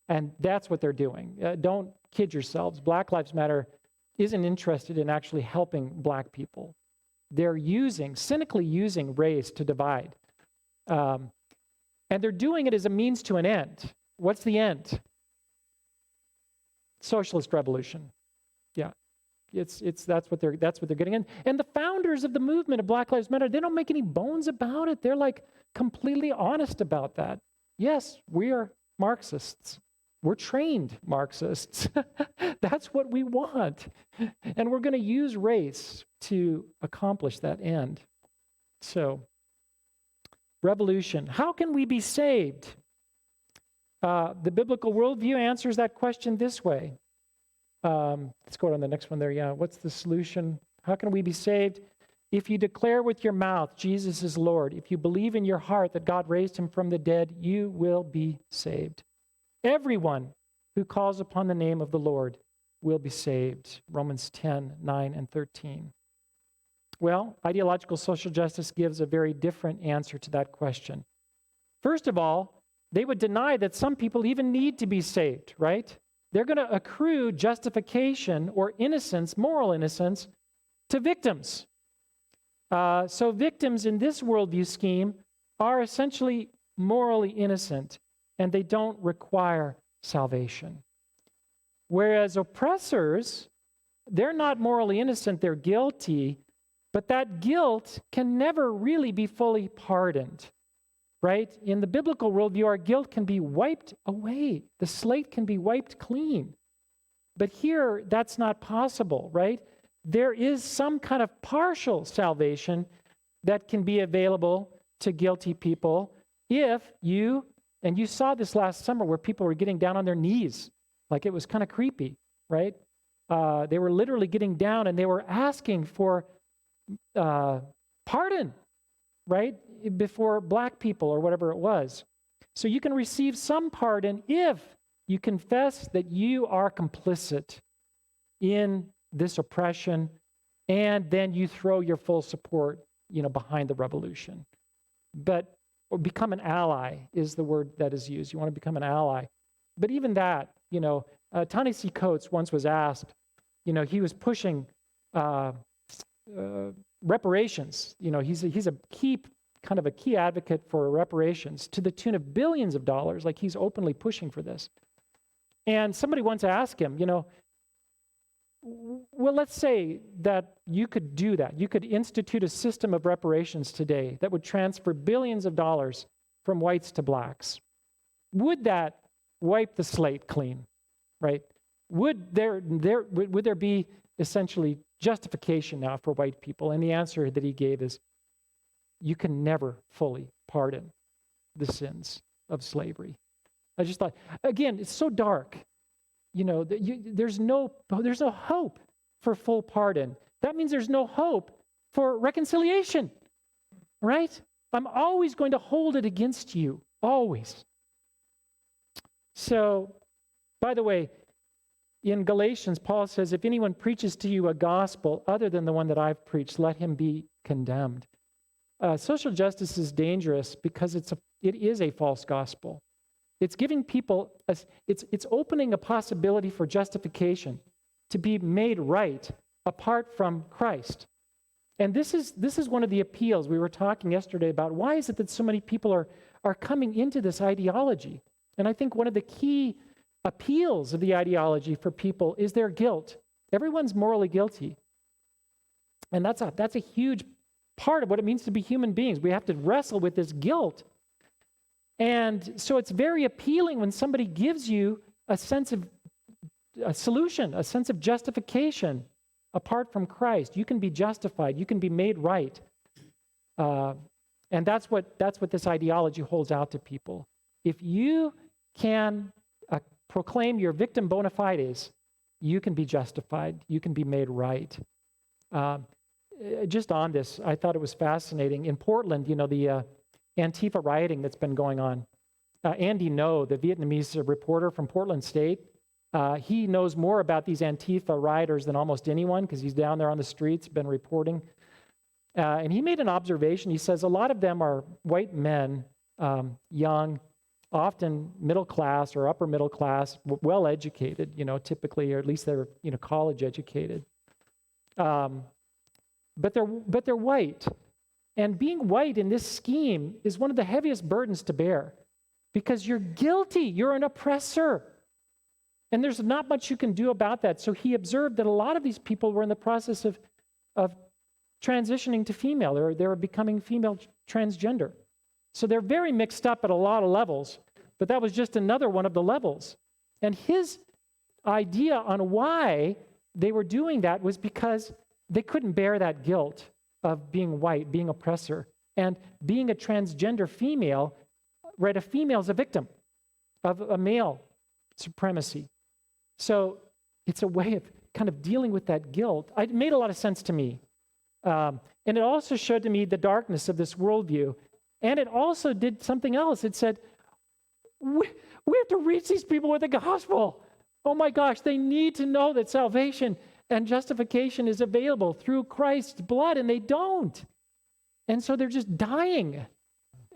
and that's what they're doing. Don't kid yourselves. Black Lives Matter isn't interested in actually helping black people. They're cynically using race to divide. And they're doing it as a means to an end. What's the end? Socialist revolution. Yeah. That's what they're getting in. And the founders of the movement of Black Lives Matter, they don't make any bones about it. They're like completely honest about that. Yes, we are Marxists. We're trained Marxists. That's what we want. And we're going to use race to accomplish that end. So, revolution. How can we be saved? The biblical worldview answers that question this way. Let's go on the next one there. Yeah, what's the solution? How can we be saved? If you declare with your mouth Jesus is Lord, if you believe in your heart that God raised him from the dead, you will be saved. Everyone who calls upon the name of the Lord will be saved. Romans 10, 9, and 13. Well, ideological social justice gives a very different answer to that question. First of all, they would deny that some people even need to be saved, right? They're going to accrue justification or innocence, moral innocence, to victims. So victims in this worldview scheme are essentially morally innocent, and they don't require salvation. Whereas oppressors, they're not morally innocent, they're guilty, but that guilt can never really be fully pardoned, right? In the biblical worldview, our guilt can be wiped away. The slate can be wiped clean. But here, that's not possible, right? There is some kind of partial salvation that can be available to guilty people if you, and you saw this last summer where people were getting down on their knees, like it was kind of creepy, right? They were literally getting down and they were asking for pardon, right? Before black people or whatever it was. So you can receive some pardon if you confess that you are complicit in this oppression, and then you throw your full support, behind the revolution. But or become an ally is the word that is used. You want to become an ally. But even that, Ta-Nehisi Coates once was asked, he was pushing reparations. He's a key advocate for reparations to the tune of billions of dollars, like he's openly pushing for this. And somebody once asked him, well, let's say that you could do that. You could institute a system of reparations today that would transfer billions of dollars from whites to blacks. Would that wipe the slate clean, right? Would there be essentially justification now for white people? And the answer that he gave is, you can never fully pardon the sins of slavery. I just thought, again, it's so dark. There's no hope for full pardon. That means there's no hope for reconciliation, right? I'm always going to hold it against you, always. So, by the way, in Galatians, Paul says, if anyone preaches to you a gospel other than the one that I've preached, let him be condemned. Social justice is dangerous because it is a false gospel. It's giving people, it's opening a possibility for justification to be made right apart from Christ. And this is one of the appeals. We were talking yesterday about why is it that so many people are coming into this ideology? And I think one of the key appeals of the ideology for people is their guilt. Everyone's morally guilty. And that's a huge part of what it means to be human beings. We have to wrestle with this guilt. And so it's very appealing when somebody gives you a sense of a solution, a sense of justification apart from Christ. You can be justified. You can be made right. And that's what this ideology holds out to people. If you can proclaim your victim bona fides, you can be justified. You can be made right. Just on this, I thought it was fascinating. In Portland, the Antifa rioting that's been going on. Andy Ngo, the Vietnamese reporter from Portland State, he knows more about these Antifa rioters than almost anyone because he's down there on the streets, been reporting. And he made an observation. He says a lot of them are white men, young, often middle class or upper middle class, well educated, typically, or at least they're college educated. But they're white. And being white in this scheme is one of the heaviest burdens to bear because you're guilty. You're an oppressor. And there's not much you can do about that. So he observed that a lot of these people were in the process of transitioning to female. They were becoming female transgender. So they're very mixed up at a lot of levels, but that was just another one of the levels. And his idea on why they were doing that was because they couldn't bear that guilt of being white, being oppressor, and being a transgender female, right? A female is a victim of a male supremacy. So it's a way of kind of dealing with that guilt. It made a lot of sense to me. And it also showed to me the darkness of this worldview. And it also did something else. It said, We have to reach these people with the gospel. Oh my gosh, they need to know that salvation and justification is available through Christ's blood, and they don't. And so they're just dying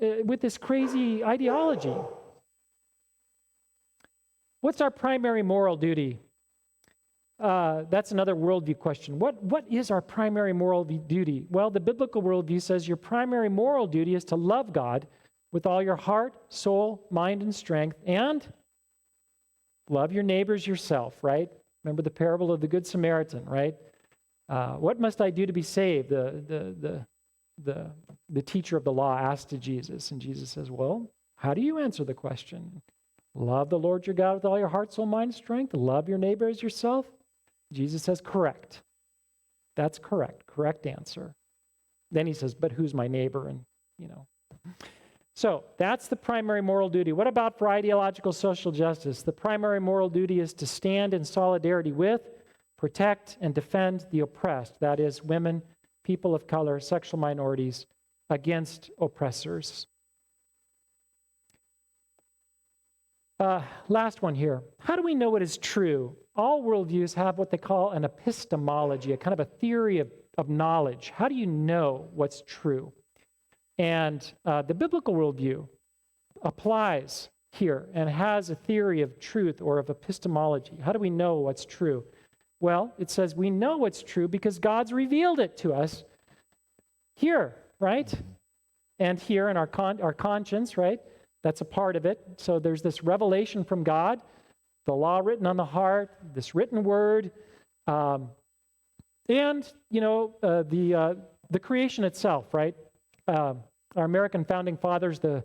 with this crazy ideology. What's our primary moral duty? That's another worldview question. What is our primary moral duty? Well, the biblical worldview says your primary moral duty is to love God with all your heart, soul, mind, and strength, and love your neighbors yourself, right? Remember the parable of the Good Samaritan, right? What must I do to be saved? The teacher of the law asked to Jesus, and Jesus says, well, how do you answer the question? Love the Lord your God with all your heart, soul, mind, and strength. Love your neighbor as yourself. Jesus says, correct. That's correct. Correct answer. Then he says, but who's my neighbor? And, So that's the primary moral duty. What about for ideological social justice? The primary moral duty is to stand in solidarity with, protect, and defend the oppressed. That is, women, people of color, sexual minorities, against oppressors. Last one here. How do we know what is true? All worldviews have what they call an epistemology, a kind of a theory of knowledge. How do you know what's true? And the biblical worldview applies here and has a theory of truth or of epistemology. How do we know what's true? Well, it says we know what's true because God's revealed it to us here, right? And here in our conscience, right? That's a part of it. So there's this revelation from God, the law written on the heart, this written word, and the creation itself, right? Our American founding fathers, the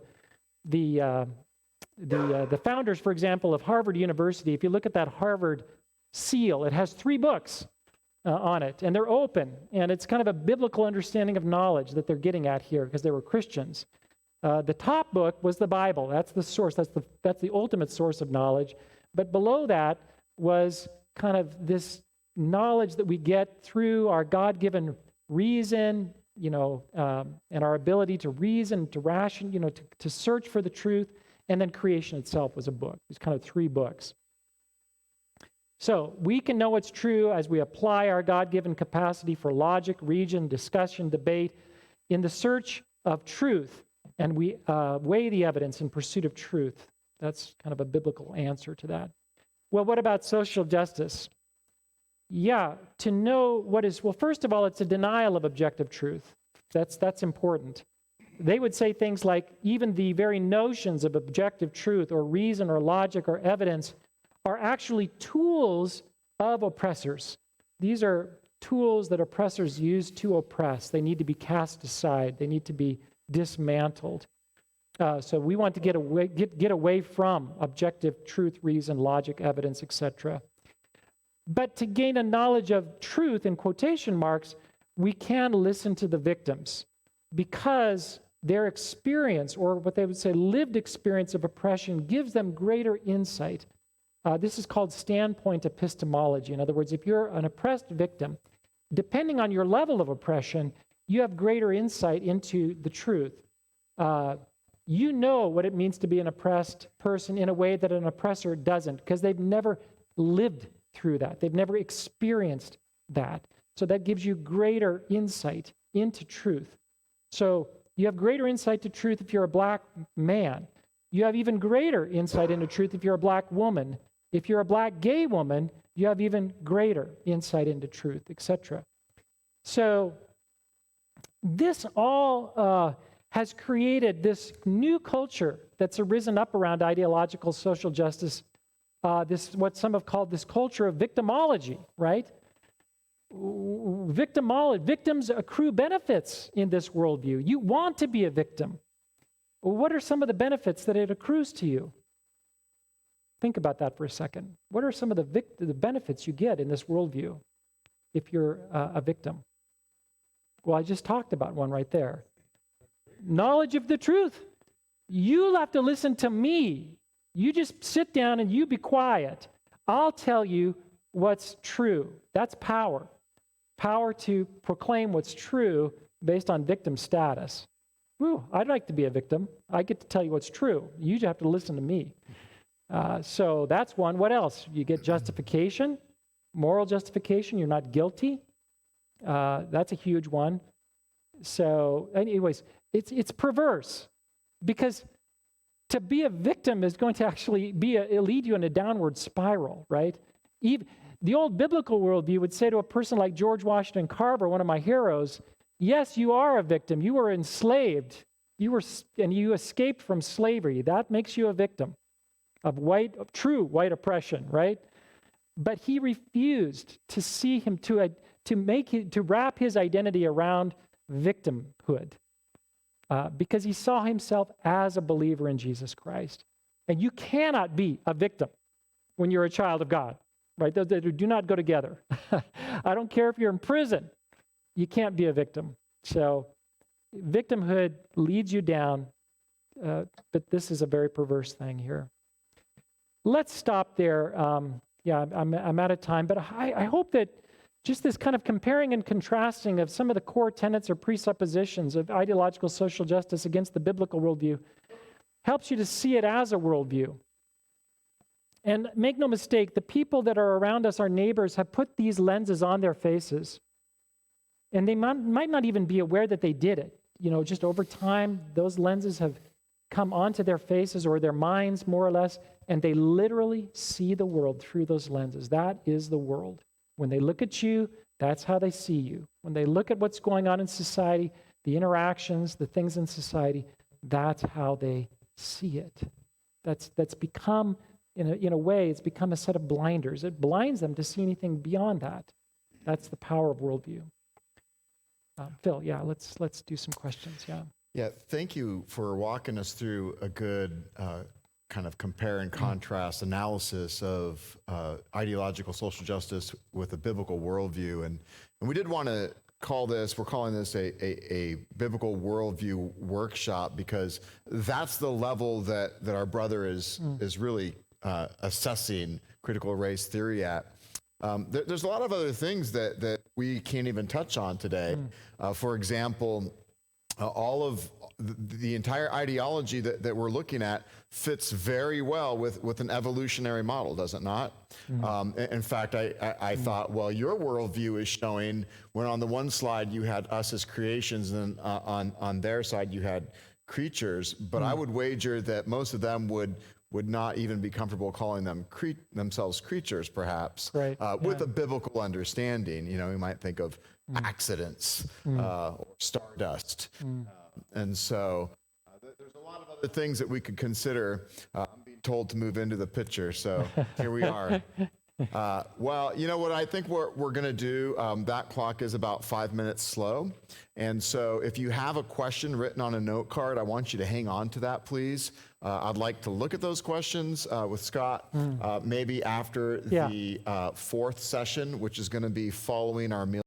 founders, for example, of Harvard University. If you look at that Harvard seal, it has 3 books on it, and they're open, and it's kind of a biblical understanding of knowledge that they're getting at here because they were Christians. The top book was the Bible. That's the source. That's the ultimate source of knowledge. But below that was kind of this knowledge that we get through our God-given reason, and our ability to reason, to ration, to search for the truth. And then creation itself was a book. It's kind of 3 books. So we can know what's true as we apply our God-given capacity for logic, reason, discussion, debate in the search of truth. And we weigh the evidence in pursuit of truth. That's kind of a biblical answer to that. Well, what about social justice? Yeah, to know what is, well, first of all, it's a denial of objective truth. That's important. They would say things like, even the very notions of objective truth or reason or logic or evidence are actually tools of oppressors. These are tools that oppressors use to oppress. They need to be cast aside. They need to be dismantled. So we want to get away from objective truth, reason, logic, evidence, etc. But to gain a knowledge of truth, in quotation marks, we can listen to the victims because their experience, or what they would say lived experience of oppression, gives them greater insight. This is called standpoint epistemology. In other words, if you're an oppressed victim, depending on your level of oppression, you have greater insight into the truth. You know what it means to be an oppressed person in a way that an oppressor doesn't, because they've never lived through that. They've never experienced that. So that gives you greater insight into truth. So you have greater insight to truth if you're a black man. You have even greater insight into truth if you're a black woman. If you're a black gay woman, you have even greater insight into truth, etc. So this all has created this new culture that's arisen up around ideological social justice, this what some have called this culture of victimology, right? Victims accrue benefits in this worldview. You want to be a victim. What are some of the benefits that it accrues to you? Think about that for a second. What are some of the benefits you get in this worldview if you're a victim? Well, I just talked about one right there. Knowledge of the truth. You'll have to listen to me. You just sit down and you be quiet. I'll tell you what's true. That's power. Power to proclaim what's true based on victim status. Whew, I'd like to be a victim. I get to tell you what's true. You have to listen to me. So that's one. What else? You get justification, moral justification. You're not guilty. That's a huge one. So anyways, it's perverse because to be a victim is going to actually lead you in a downward spiral, right? Even the old biblical worldview would say to a person like George Washington Carver, one of my heroes, yes, you are a victim. You were enslaved. And you escaped from slavery. That makes you a victim of true white oppression, right? But he refused to see him to wrap his identity around victimhood because he saw himself as a believer in Jesus Christ. And you cannot be a victim when you're a child of God, right? Those do not go together. I don't care if you're in prison. You can't be a victim. So victimhood leads you down, but this is a very perverse thing here. Let's stop there. I'm out of time, but I hope that just this kind of comparing and contrasting of some of the core tenets or presuppositions of ideological social justice against the biblical worldview helps you to see it as a worldview. And make no mistake, the people that are around us, our neighbors, have put these lenses on their faces. And they might not even be aware that they did it. Just over time, those lenses have come onto their faces or their minds, more or less, and they literally see the world through those lenses. That is the world. When they look at you, that's how they see you. When they look at what's going on in society, the interactions, the things in society, that's how they see it. That's become, in a way, it's become a set of blinders. It blinds them to see anything beyond that. That's the power of worldview. Phil, let's do some questions. Yeah, thank you for walking us through a good kind of compare and contrast analysis of ideological social justice with a biblical worldview. And we did want to we're calling this a biblical worldview workshop because that's the level that our brother is really assessing critical race theory at. There's a lot of other things that we can't even touch on today. For example, all of the entire ideology that we're looking at fits very well with an evolutionary model, does it not? In fact, I thought, well, your worldview is showing when on the one slide you had us as creations and on their side you had creatures, but I would wager that most of them would not even be comfortable calling themselves creatures, perhaps, right. With a biblical understanding. We might think of accidents or stardust. And so there's a lot of other things that we could consider. I'm being told to move into the picture, so here we are. Well, what I think we're going to do, that clock is about 5 minutes slow. And so if you have a question written on a note card, I want you to hang on to that, please. I'd like to look at those questions with Scott, maybe after the fourth session, which is going to be following our meal.